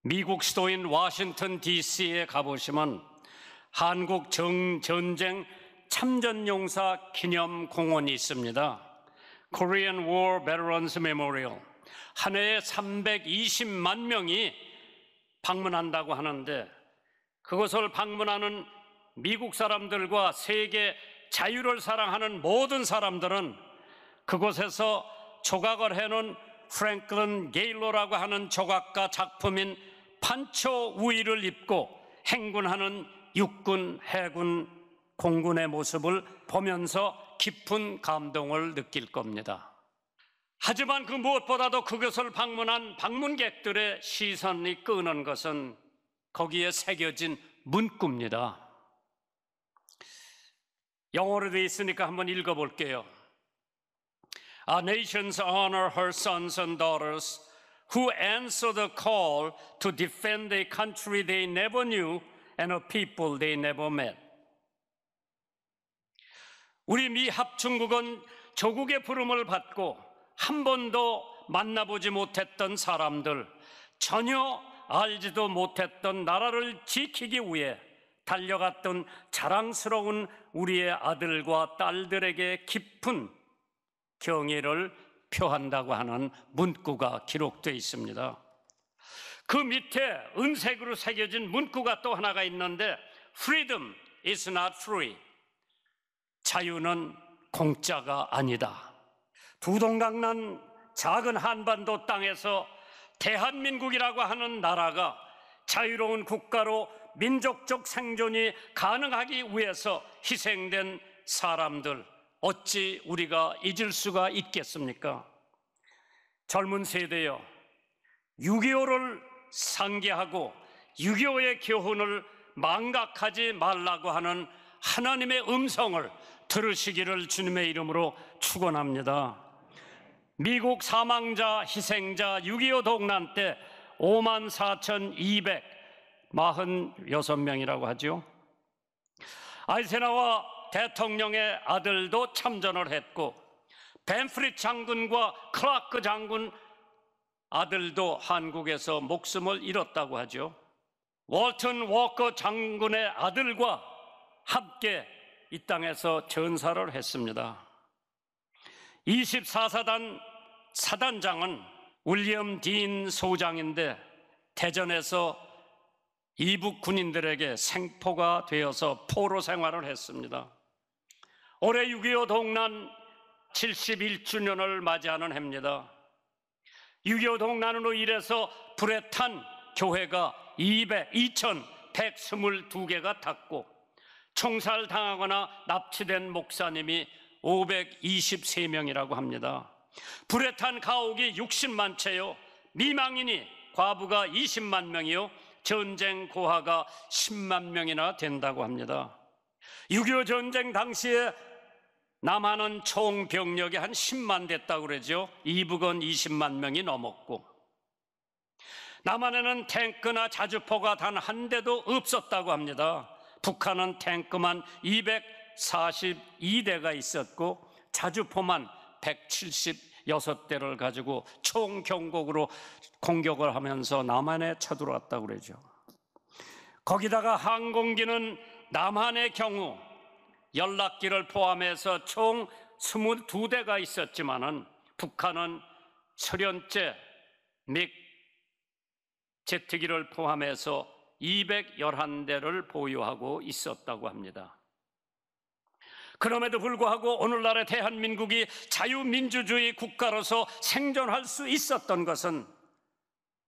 미국 수도인 워싱턴 DC에 가보시면 한국 전쟁 참전용사 기념공원이 있습니다. Korean War Veterans Memorial. 한 해에 320만 명이 방문한다고 하는데, 그것을 방문하는 미국 사람들과 세계 자유를 사랑하는 모든 사람들은 그곳에서 조각을 해놓은 프랭클린 게일로라고 하는 조각가 작품인 판초 우의를 입고 행군하는 육군, 해군, 공군의 모습을 보면서 깊은 감동을 느낄 겁니다. 하지만 그 무엇보다도 그것을 방문한 방문객들의 시선이 끄는 것은 거기에 새겨진 문구입니다. 영어로 되어 있으니까 한번 읽어볼게요. Our nations honor her sons and daughters who answer the call to defend a country they never knew and a people they never met. 우리 미 합중국은 조국의 부름을 받고 한 번도 만나보지 못했던 사람들, 전혀 알지도 못했던 나라를 지키기 위해 달려갔던 자랑스러운 우리의 아들과 딸들에게 깊은 경의를 표한다고 하는 문구가 기록되어 있습니다. 그 밑에 은색으로 새겨진 문구가 또 하나가 있는데, Freedom is not free. 자유는 공짜가 아니다. 두동강난 작은 한반도 땅에서 대한민국이라고 하는 나라가 자유로운 국가로 민족적 생존이 가능하기 위해서 희생된 사람들, 어찌 우리가 잊을 수가 있겠습니까? 젊은 세대여, 6.25를 상기하고 6.25의 교훈을 망각하지 말라고 하는 하나님의 음성을 들으시기를 주님의 이름으로 축원합니다. 미국 사망자, 희생자 6.25 동란 때 54,246명이라고 하죠. 아이젠하워 대통령의 아들도 참전을 했고, 벤프리 장군과 클라크 장군 아들도 한국에서 목숨을 잃었다고 하죠. 월튼 워커 장군의 아들과 함께 이 땅에서 전사를 했습니다. 24사단 사단장은 윌리엄 딘 소장인데, 대전에서 이북 군인들에게 생포가 되어서 포로 생활을 했습니다. 올해 6.25 동란 71주년을 맞이하는 해입니다. 6.25 동란으로 인해서 불에 탄 교회가 2122개가 탔고, 총살당하거나 납치된 목사님이 523명이라고 합니다. 불에 탄 가옥이 60만 채요, 미망인이 과부가 20만 명이요, 전쟁 고아가 10만 명이나 된다고 합니다. 6.25 전쟁 당시에 남한은 총 병력이 한 10만 됐다고 그러죠. 이북은 20만 명이 넘었고, 남한에는 탱크나 자주포가 단 한 대도 없었다고 합니다. 북한은 탱크만 242대가 있었고 자주포만 176대를 가지고 총경곡으로 공격을 하면서 남한에 쳐들어왔다고 그러죠. 거기다가 항공기는 남한의 경우 연락기를 포함해서 총 22대가 있었지만은 북한은 소련제 믹 제트기를 포함해서 211대를 보유하고 있었다고 합니다. 그럼에도 불구하고 오늘날의 대한민국이 자유민주주의 국가로서 생존할 수 있었던 것은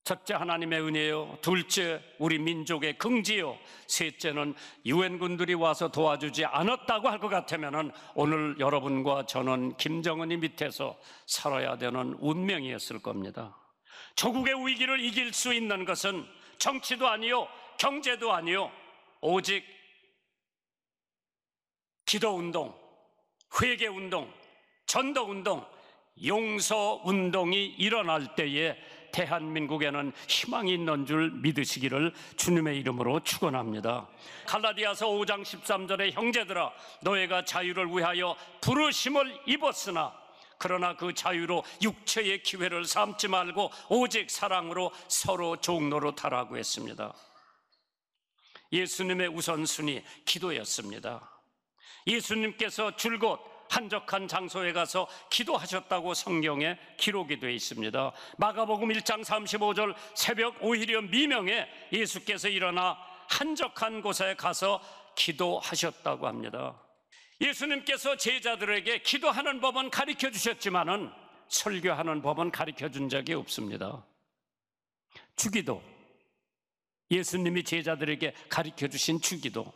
첫째 하나님의 은혜요, 둘째 우리 민족의 긍지요, 셋째는 유엔군들이 와서 도와주지 않았다고 할 것 같으면 오늘 여러분과 저는 김정은이 밑에서 살아야 되는 운명이었을 겁니다. 조국의 위기를 이길 수 있는 것은 정치도 아니요, 경제도 아니요, 오직 기도운동, 회개운동, 전도운동, 용서운동이 일어날 때에 대한민국에는 희망이 있는 줄 믿으시기를 주님의 이름으로 축원합니다. 갈라디아서 5장 13절에 형제들아, 너희가 자유를 위하여 부르심을 입었으나 그러나 그 자유로 육체의 기회를 삼지 말고 오직 사랑으로 서로 종노릇하라고 했습니다. 예수님의 우선순위 기도였습니다. 예수님께서 줄곧 한적한 장소에 가서 기도하셨다고 성경에 기록이 되어 있습니다. 마가복음 1장 35절 새벽 오히려 미명에 예수께서 일어나 한적한 곳에 가서 기도하셨다고 합니다. 예수님께서 제자들에게 기도하는 법은 가르쳐 주셨지만은 설교하는 법은 가르쳐 준 적이 없습니다. 주기도, 예수님이 제자들에게 가르쳐 주신 주기도,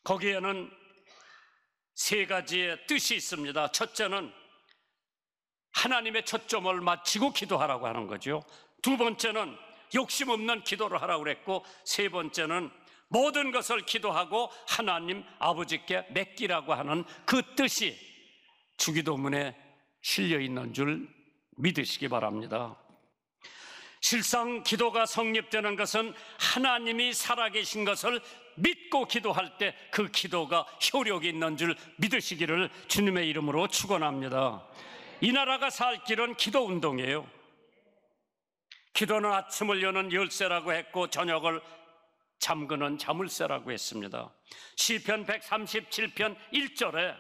거기에는 세 가지의 뜻이 있습니다. 첫째는 하나님의 초점을 맞추고 기도하라고 하는 거죠. 두 번째는 욕심 없는 기도를 하라고 그랬고, 세 번째는 모든 것을 기도하고 하나님 아버지께 맡기라고 하는 그 뜻이 주기도문에 실려 있는 줄 믿으시기 바랍니다. 실상 기도가 성립되는 것은 하나님이 살아계신 것을 믿고 기도할 때 그 기도가 효력이 있는 줄 믿으시기를 주님의 이름으로 축원합니다. 이 나라가 살 길은 기도 운동이에요. 기도는 아침을 여는 열쇠라고 했고 저녁을 잠그는 자물쇠라고 했습니다. 시편 137편 1절에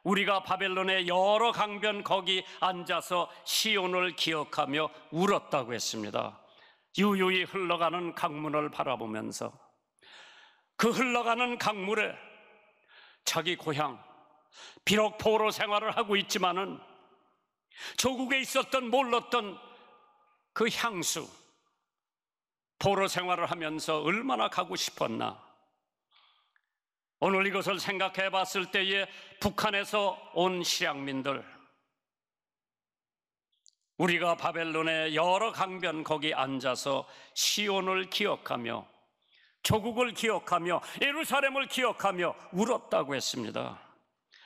우리가 바벨론의 여러 강변 거기 앉아서 시온을 기억하며 울었다고 했습니다. 유유히 흘러가는 강문을 바라보면서 그 흘러가는 강물에 자기 고향, 비록 포로 생활을 하고 있지만은 조국에 있었던 몰랐던 그 향수, 포로 생활을 하면서 얼마나 가고 싶었나. 오늘 이것을 생각해 봤을 때에 북한에서 온 실향민들, 우리가 바벨론의 여러 강변 거기 앉아서 시온을 기억하며 조국을 기억하며 예루살렘을 기억하며 울었다고 했습니다.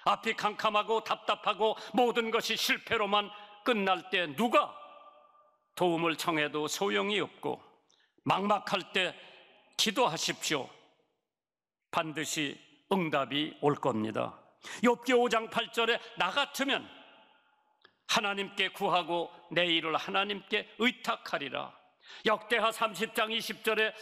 앞이 캄캄하고 답답하고 모든 것이 실패로만 끝날 때 누가 도움을 청해도 소용이 없고 막막할 때 기도하십시오. 반드시 응답이 올 겁니다. 욥기 5장 8절에 나 같으면 하나님께 구하고 내 일을 하나님께 의탁하리라. 역대하 30장 20절에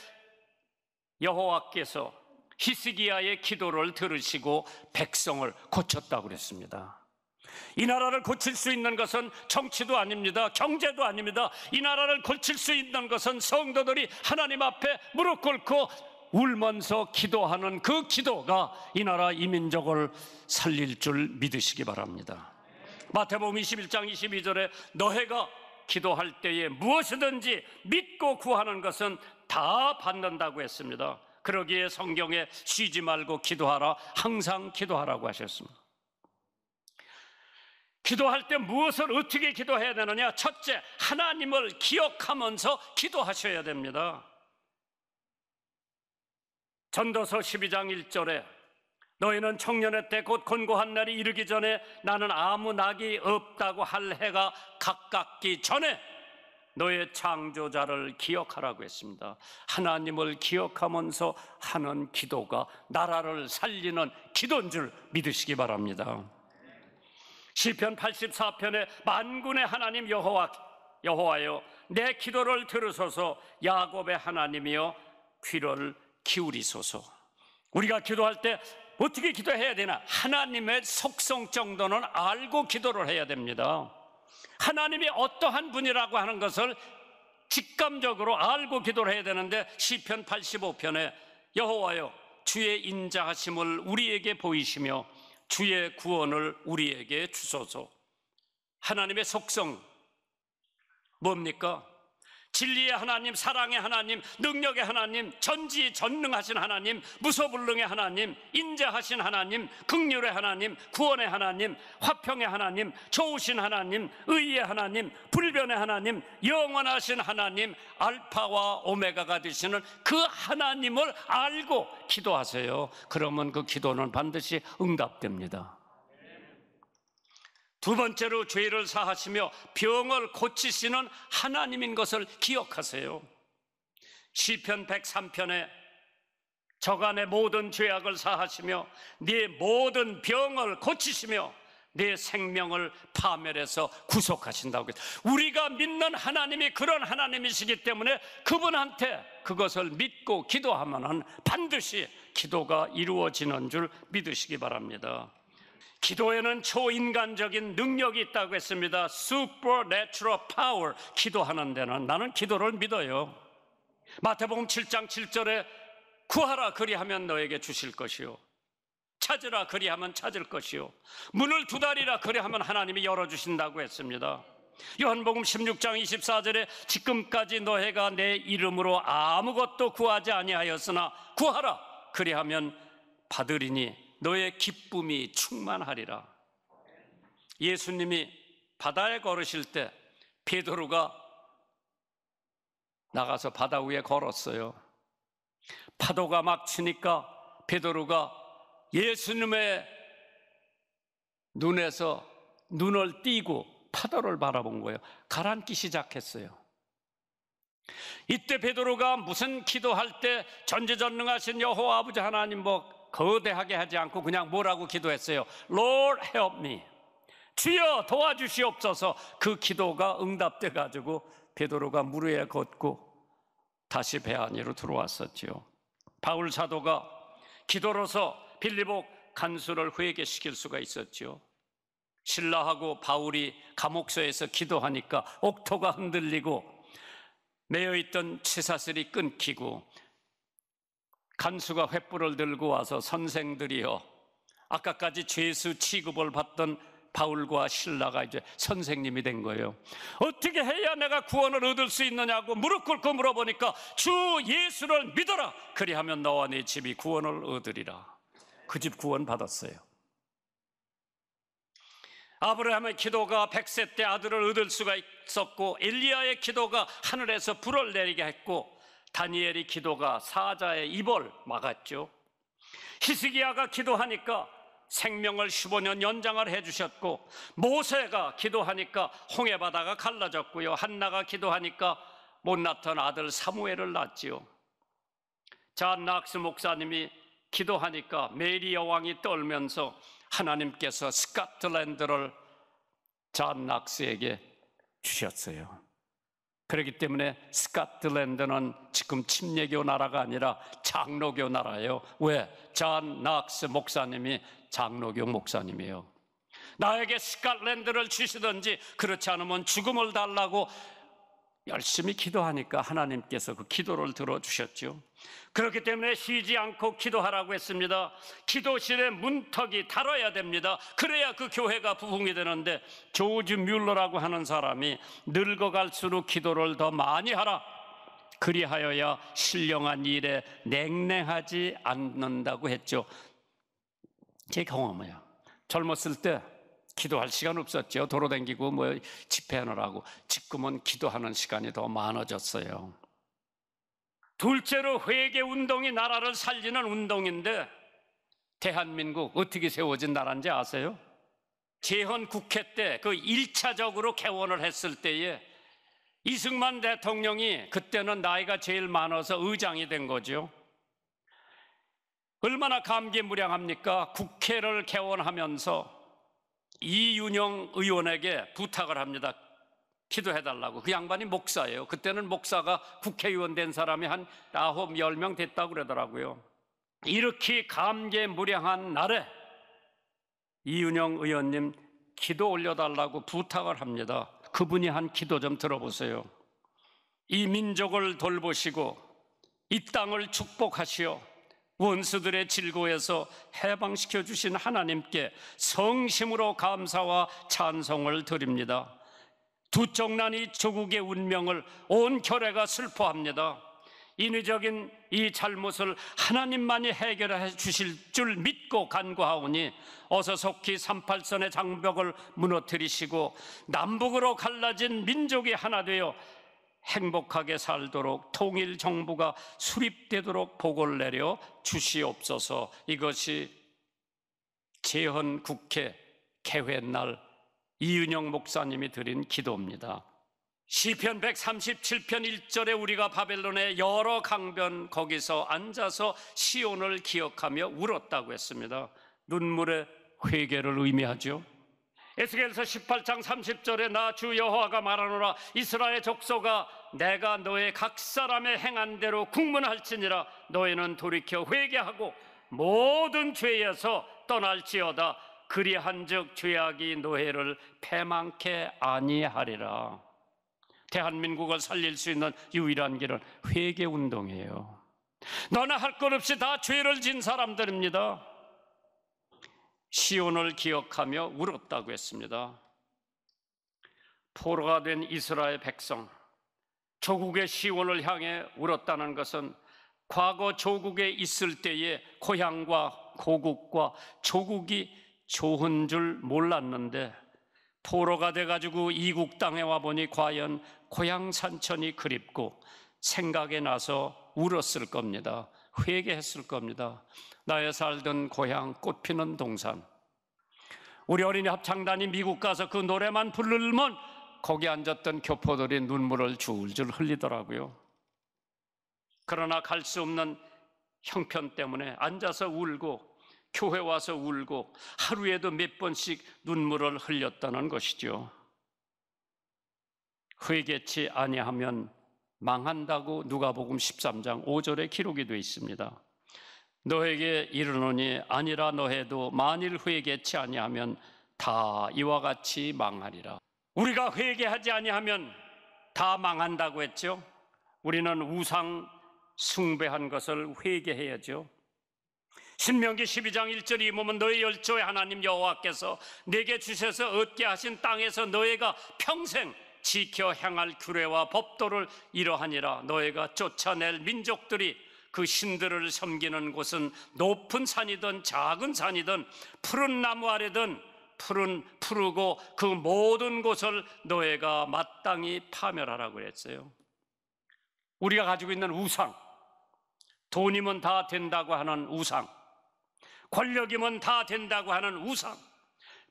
여호와께서 히스기야의 기도를 들으시고 백성을 고쳤다고 그랬습니다. 이 나라를 고칠 수 있는 것은 정치도 아닙니다. 경제도 아닙니다. 이 나라를 고칠 수 있는 것은 성도들이 하나님 앞에 무릎 꿇고 울면서 기도하는 그 기도가 이 나라 이 민족을 살릴 줄 믿으시기 바랍니다. 마태복음 21장 22절에 너희가 기도할 때에 무엇이든지 믿고 구하는 것은 다 받는다고 했습니다. 그러기에 성경에 쉬지 말고 기도하라, 항상 기도하라고 하셨습니다. 기도할 때 무엇을 어떻게 기도해야 되느냐? 첫째, 하나님을 기억하면서 기도하셔야 됩니다. 전도서 12장 1절에 너희는 청년의 때 곧 곤고한 날이 이르기 전에 나는 아무 낙이 없다고 할 해가 가깝기 전에 너의 창조자를 기억하라고 했습니다. 하나님을 기억하면서 하는 기도가 나라를 살리는 기도인 줄 믿으시기 바랍니다. 시편 84편에 만군의 하나님 여호와여 내 기도를 들으소서. 야곱의 하나님이여 귀를 기울이소서. 우리가 기도할 때 어떻게 기도해야 되나? 하나님의 속성 정도는 알고 기도를 해야 됩니다. 하나님이 어떠한 분이라고 하는 것을 직감적으로 알고 기도를 해야 되는데 시편 85편에 여호와여 주의 인자하심을 우리에게 보이시며 주의 구원을 우리에게 주소서. 하나님의 속성 뭡니까? 진리의 하나님, 사랑의 하나님, 능력의 하나님, 전지전능하신 하나님, 무소불능의 하나님, 인자하신 하나님, 긍휼의 하나님, 구원의 하나님, 화평의 하나님, 좋으신 하나님, 의의 하나님, 불변의 하나님, 영원하신 하나님, 알파와 오메가가 되시는 그 하나님을 알고 기도하세요. 그러면 그 기도는 반드시 응답됩니다. 두 번째로 죄를 사하시며 병을 고치시는 하나님인 것을 기억하세요. 시편 103편에 저간의 모든 죄악을 사하시며 네 모든 병을 고치시며 내 생명을 파멸해서 구속하신다고 했어요. 우리가 믿는 하나님이 그런 하나님이시기 때문에 그분한테 그것을 믿고 기도하면 반드시 기도가 이루어지는 줄 믿으시기 바랍니다. 기도에는 초인간적인 능력이 있다고 했습니다. Supernatural power. 기도하는 데는 나는 기도를 믿어요. 마태복음 7장 7절에 구하라 그리하면 너에게 주실 것이요, 찾으라 그리하면 찾을 것이요, 문을 두드리라 그리하면 하나님이 열어주신다고 했습니다. 요한복음 16장 24절에 지금까지 너희가 내 이름으로 아무것도 구하지 아니하였으나 구하라 그리하면 받으리니 너의 기쁨이 충만하리라. 예수님이 바다에 걸으실 때 베드로가 나가서 바다 위에 걸었어요. 파도가 막 치니까 베드로가 예수님의 눈에서 눈을 띄고 파도를 바라본 거예요. 가라앉기 시작했어요. 이때 베드로가 무슨 기도할 때 전지전능하신 여호와 아버지 하나님 거대하게 하지 않고 그냥 뭐라고 기도했어요? Lord help me. 주여 도와주시옵소서. 그 기도가 응답돼 가지고 베드로가 물 위에 걷고 다시 배 안으로 들어왔었죠. 바울 사도가 기도로서 빌립보 간수를 회개시킬 수가 있었죠. 신라하고 바울이 감옥소에서 기도하니까 옥토가 흔들리고 매여있던 쇠사슬이 끊기고 간수가 횃불을 들고 와서 선생들이여, 아까까지 죄수 취급을 받던 바울과 신라가 이제 선생님이 된 거예요. 어떻게 해야 내가 구원을 얻을 수 있느냐고 무릎 꿇고 물어보니까 주 예수를 믿어라 그리하면 너와 네 집이 구원을 얻으리라. 그 집 구원 받았어요. 아브라함의 기도가 100세 때 아들을 얻을 수가 있었고, 엘리야의 기도가 하늘에서 불을 내리게 했고, 다니엘의 기도가 사자의 입을 막았죠. 히스기야가 기도하니까 생명을 15년 연장을 해주셨고, 모세가 기도하니까 홍해바다가 갈라졌고요, 한나가 기도하니까 못 낳던 아들 사무엘을 낳았지요. 잔 낙스 목사님이 기도하니까 메리 여왕이 떨면서 하나님께서 스코틀랜드를 잔 낙스에게 주셨어요. 그렇기 때문에 스코틀랜드는 지금 침례교 나라가 아니라 장로교 나라예요. 왜? 잔 낙스 목사님이 장로교 목사님이에요. 나에게 스코틀랜드를 주시든지 그렇지 않으면 죽음을 달라고 열심히 기도하니까 하나님께서 그 기도를 들어주셨죠. 그렇기 때문에 쉬지 않고 기도하라고 했습니다. 기도실의 문턱이 달아야 됩니다. 그래야 그 교회가 부흥이 되는데, 조지 뮬러라고 하는 사람이 늙어갈수록 기도를 더 많이 하라, 그리하여야 신령한 일에 냉랭하지 않는다고 했죠. 제 경험이에요. 젊었을 때 기도할 시간 없었죠. 도로 다니고 집회하느라고. 지금은 기도하는 시간이 더 많아졌어요. 둘째로 회개 운동이 나라를 살리는 운동인데, 대한민국 어떻게 세워진 나라인지 아세요? 재헌 국회 때 그 1차적으로 개원을 했을 때에 이승만 대통령이 그때는 나이가 제일 많아서 의장이 된 거죠. 얼마나 감개무량합니까? 국회를 개원하면서 이윤영 의원에게 부탁을 합니다. 기도해달라고. 그 양반이 목사예요. 그때는 목사가 국회의원 된 사람이 한 9, 10명 됐다고 그러더라고요. 이렇게 감개무량한 날에 이윤영 의원님 기도 올려달라고 부탁을 합니다. 그분이 한 기도 좀 들어보세요. 이 민족을 돌보시고 이 땅을 축복하시어 원수들의 질고에서 해방시켜 주신 하나님께 성심으로 감사와 찬송을 드립니다. 두쪽난이 조국의 운명을 온 교회가 슬퍼합니다. 인위적인 이 잘못을 하나님만이 해결해 주실 줄 믿고 간구하오니 어서 속히 38선의 장벽을 무너뜨리시고 남북으로 갈라진 민족이 하나 되어 행복하게 살도록 통일 정부가 수립되도록 복을 내려 주시옵소서. 이것이 재헌 국회 개회날 이은영 목사님이 드린 기도입니다. 시편 137편 1절에 우리가 바벨론의 여러 강변 거기서 앉아서 시온을 기억하며 울었다고 했습니다. 눈물의 회개를 의미하죠. 에스겔서 18장 30절에 나 주 여호와가 말하노라 이스라엘 족속아 내가 너의 각 사람의 행한 대로 국문할지니라 너희는 돌이켜 회개하고 모든 죄에서 떠날지어다 그리한즉 죄악이 노예를 패망케 아니하리라. 대한민국을 살릴 수 있는 유일한 길은 회개운동이에요. 너나 할 것 없이 다 죄를 진 사람들입니다. 시온을 기억하며 울었다고 했습니다. 포로가 된 이스라엘 백성, 조국의 시온을 향해 울었다는 것은 과거 조국에 있을 때의 고향과 고국과 조국이 좋은 줄 몰랐는데 포로가 돼가지고 이국 땅에 와보니 과연 고향 산천이 그립고 생각이 나서 울었을 겁니다. 회개했을 겁니다. 나의 살던 고향 꽃피는 동산. 우리 어린이 합창단이 미국 가서 그 노래만 부르면 거기 앉았던 교포들이 눈물을 줄줄 흘리더라고요. 그러나 갈 수 없는 형편 때문에 앉아서 울고 교회 와서 울고 하루에도 몇 번씩 눈물을 흘렸다는 것이죠. 회개치 아니하면 망한다고 누가복음 13장 5절에 기록이 되어 있습니다. 너에게 이르노니 아니라 너해도 만일 회개치 아니하면 다 이와 같이 망하리라. 우리가 회개하지 아니하면 다 망한다고 했죠. 우리는 우상 숭배한 것을 회개해야죠. 신명기 12장 1절이 보면 너희 열조의 하나님 여호와께서 내게 주셔서 얻게 하신 땅에서 너희가 평생 지켜 행할 규례와 법도를 이러하니라. 너희가 쫓아낼 민족들이 그 신들을 섬기는 곳은 높은 산이든 작은 산이든 푸른 나무 아래든 푸르고 그 모든 곳을 너희가 마땅히 파멸하라고 그랬어요. 우리가 가지고 있는 우상, 돈이면 다 된다고 하는 우상, 권력이면 다 된다고 하는 우상,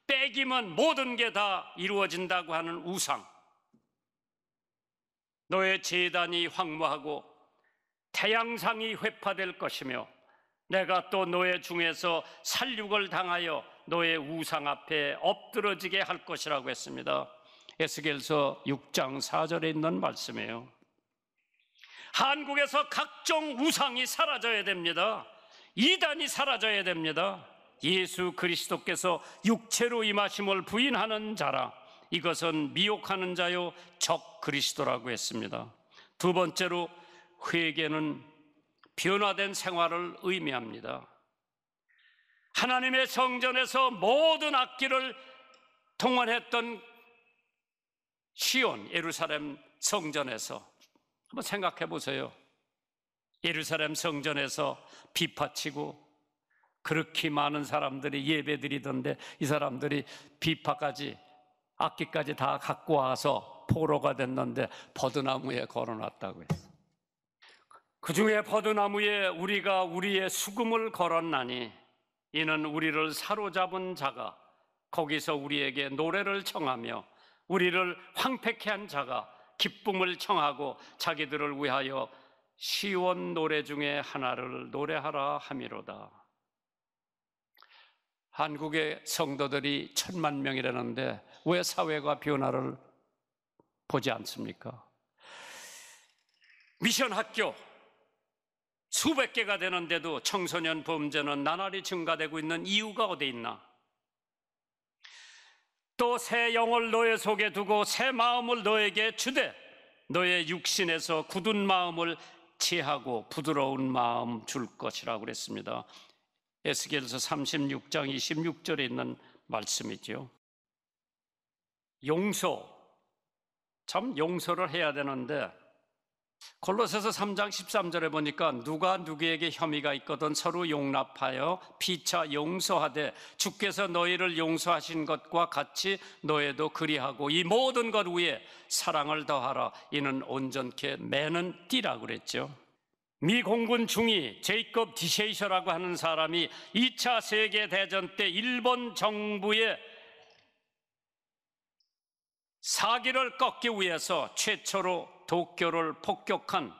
빼기면 모든 게 다 이루어진다고 하는 우상, 너의 제단이 황무하고 태양상이 회파될 것이며 내가 또 너의 중에서 살육을 당하여 너의 우상 앞에 엎드러지게 할 것이라고 했습니다. 에스겔서 6장 4절에 있는 말씀이에요. 한국에서 각종 우상이 사라져야 됩니다. 이단이 사라져야 됩니다. 예수 그리스도께서 육체로 임하심을 부인하는 자라 이것은 미혹하는 자요 적 그리스도라고 했습니다. 두 번째로 회개는 변화된 생활을 의미합니다. 하나님의 성전에서 모든 악기를 동원했던 시온 예루살렘 성전에서 한번 생각해 보세요. 예루살렘 성전에서 비파치고 그렇게 많은 사람들이 예배드리던데 이 사람들이 비파까지 악기까지 다 갖고 와서 포로가 됐는데 버드나무에 걸어놨다고 했어. 그 중에 버드나무에 우리가 우리의 수금을 걸었나니 이는 우리를 사로잡은 자가 거기서 우리에게 노래를 청하며 우리를 황폐케 한 자가 기쁨을 청하고 자기들을 위하여 시온 노래 중에 하나를 노래하라 함이로다. 한국의 성도들이 1000만 명이라는데 왜 사회가 변화를 보지 않습니까? 미션 학교 수백 개가 되는데도 청소년 범죄는 나날이 증가되고 있는 이유가 어디 있나? 또 새 영을 너의 속에 두고 새 마음을 너에게 주되 너의 육신에서 굳은 마음을 제하고 부드러운 마음 줄 것이라고 그랬습니다. 에스겔서 36장 26절에 있는 말씀이죠. 용서, 참 용서를 해야 되는데 골로새서 3장 13절에 보니까 누가 누구에게 혐의가 있거든 서로 용납하여 피차 용서하되 주께서 너희를 용서하신 것과 같이 너희도 그리하고 이 모든 것 위에 사랑을 더하라. 이는 온전케 매는 띠라고 그랬죠. 미 공군 중위 제이콥 디셰이셔라고 하는 사람이 2차 세계대전 때 일본 정부의 사기를 꺾기 위해서 최초로 도쿄를 폭격한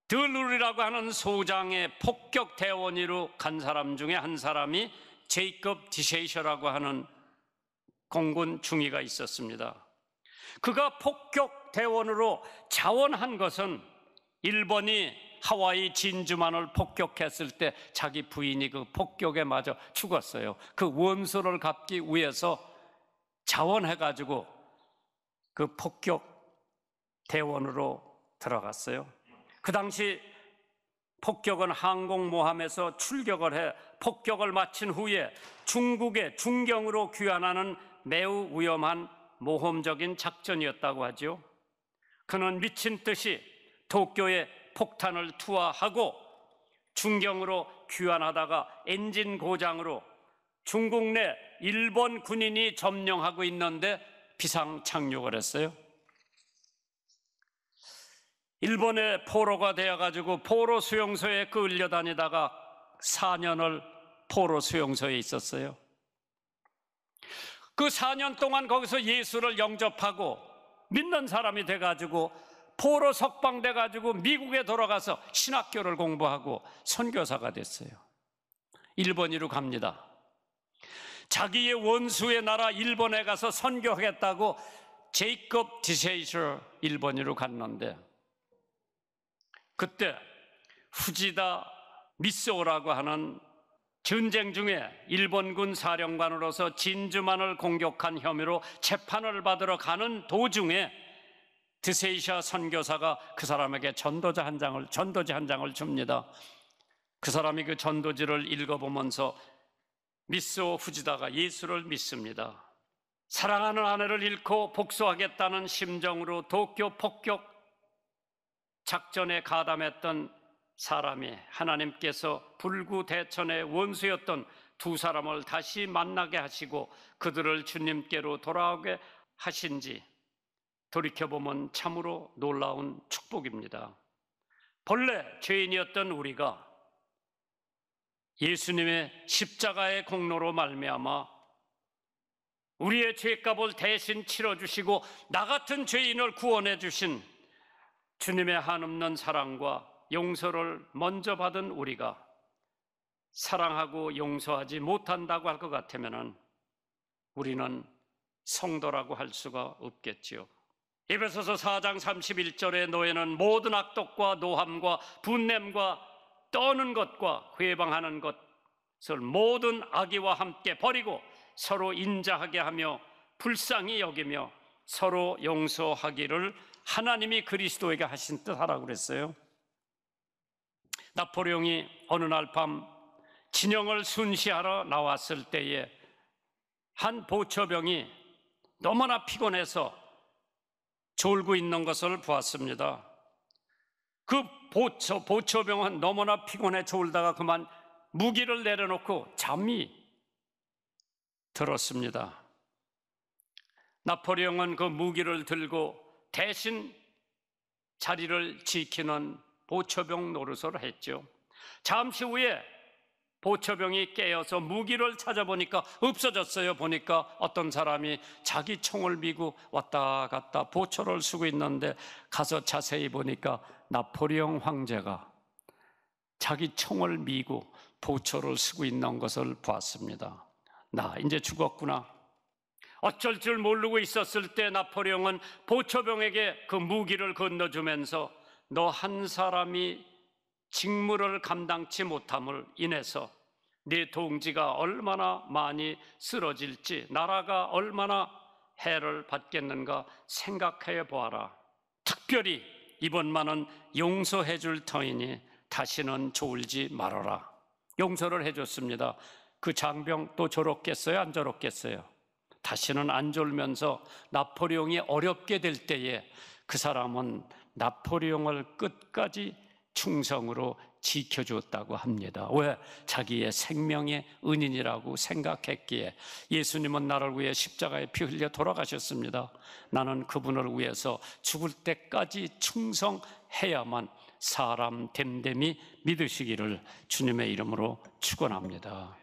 들루리라고 하는 소장의 폭격 대원으로 간 사람 중에 한 사람이 제이콥 디세이셔라고 하는 공군 중위가 있었습니다. 그가 폭격 대원으로 자원한 것은 일본이 하와이 진주만을 폭격했을 때 자기 부인이 그 폭격에 맞아 죽었어요. 그 원수를 갚기 위해서 자원해가지고 그 폭격 대원으로 들어갔어요. 그 당시 폭격은 항공모함에서 출격을 해 폭격을 마친 후에 중국의 중경으로 귀환하는 매우 위험한 모험적인 작전이었다고 하죠. 그는 미친 듯이 도쿄에 폭탄을 투하하고 중경으로 귀환하다가 엔진 고장으로 중국 내 일본 군인이 점령하고 있는데 비상 착륙을 했어요. 일본의 포로가 되어가지고 포로 수용소에 끌려다니다가 4년을 포로 수용소에 있었어요. 그 4년 동안 거기서 예수를 영접하고 믿는 사람이 돼가지고 포로 석방돼가지고 미국에 돌아가서 신학교를 공부하고 선교사가 됐어요. 일본으로 갑니다. 자기의 원수의 나라 일본에 가서 선교하겠다고 제이콥 디세이셔 일본으로 갔는데 그때 후지다 미소라고 하는 전쟁 중에 일본군 사령관으로서 진주만을 공격한 혐의로 재판을 받으러 가는 도중에 디세이셔 선교사가 그 사람에게 전도지 한 장을 줍니다. 그 사람이 그 전도지를 읽어보면서 미소 후지다가 예수를 믿습니다. 사랑하는 아내를 잃고 복수하겠다는 심정으로 도쿄 폭격 작전에 가담했던 사람이 하나님께서 불구대천의 원수였던 두 사람을 다시 만나게 하시고 그들을 주님께로 돌아오게 하신지 돌이켜보면 참으로 놀라운 축복입니다. 본래 죄인이었던 우리가 예수님의 십자가의 공로로 말미암아 우리의 죄값을 대신 치러주시고 나 같은 죄인을 구원해 주신 주님의 한없는 사랑과 용서를 먼저 받은 우리가 사랑하고 용서하지 못한다고 할 것 같으면 우리는 성도라고 할 수가 없겠지요. 에베소서 4장 31절에 너희는 모든 악독과 노함과 분냄과 떠는 것과 회방하는 것을 모든 악의와 함께 버리고 서로 인자하게 하며 불쌍히 여기며 서로 용서하기를 하나님이 그리스도에게 하신 뜻 하라고 그랬어요. 나폴레옹이 어느 날 밤 진영을 순시하러 나왔을 때에 한 보초병이 너무나 피곤해서 졸고 있는 것을 보았습니다. 그 보초병은 너무나 피곤해 졸다가 그만 무기를 내려놓고 잠이 들었습니다. 나폴레옹은 그 무기를 들고 대신 자리를 지키는 보초병 노릇을 했죠. 잠시 후에 보초병이 깨어서 무기를 찾아보니까 없어졌어요. 보니까 어떤 사람이 자기 총을 미고 왔다 갔다 보초를 쓰고 있는데 가서 자세히 보니까 나폴레옹 황제가 자기 총을 미고 보초를 쓰고 있는 것을 보았습니다. 나 이제 죽었구나. 어쩔 줄 모르고 있었을 때 나폴레옹은 보초병에게 그 무기를 건너주면서 너 한 사람이 직무를 감당치 못함을 인해서 네 동지가 얼마나 많이 쓰러질지 나라가 얼마나 해를 받겠는가 생각해 보아라. 특별히 이번만은 용서해 줄 터이니 다시는 졸지 말아라. 용서를 해줬습니다. 그 장병 또 졸었겠어요? 안 졸었겠어요? 다시는 안 졸면서 나폴레옹이 어렵게 될 때에 그 사람은 나폴레옹을 끝까지 충성으로 지켜줬다고 합니다. 왜? 자기의 생명의 은인이라고 생각했기에. 예수님은 나를 위해 십자가에 피 흘려 돌아가셨습니다. 나는 그분을 위해서 죽을 때까지 충성해야만 사람 됨됨이 믿으시기를 주님의 이름으로 축원합니다.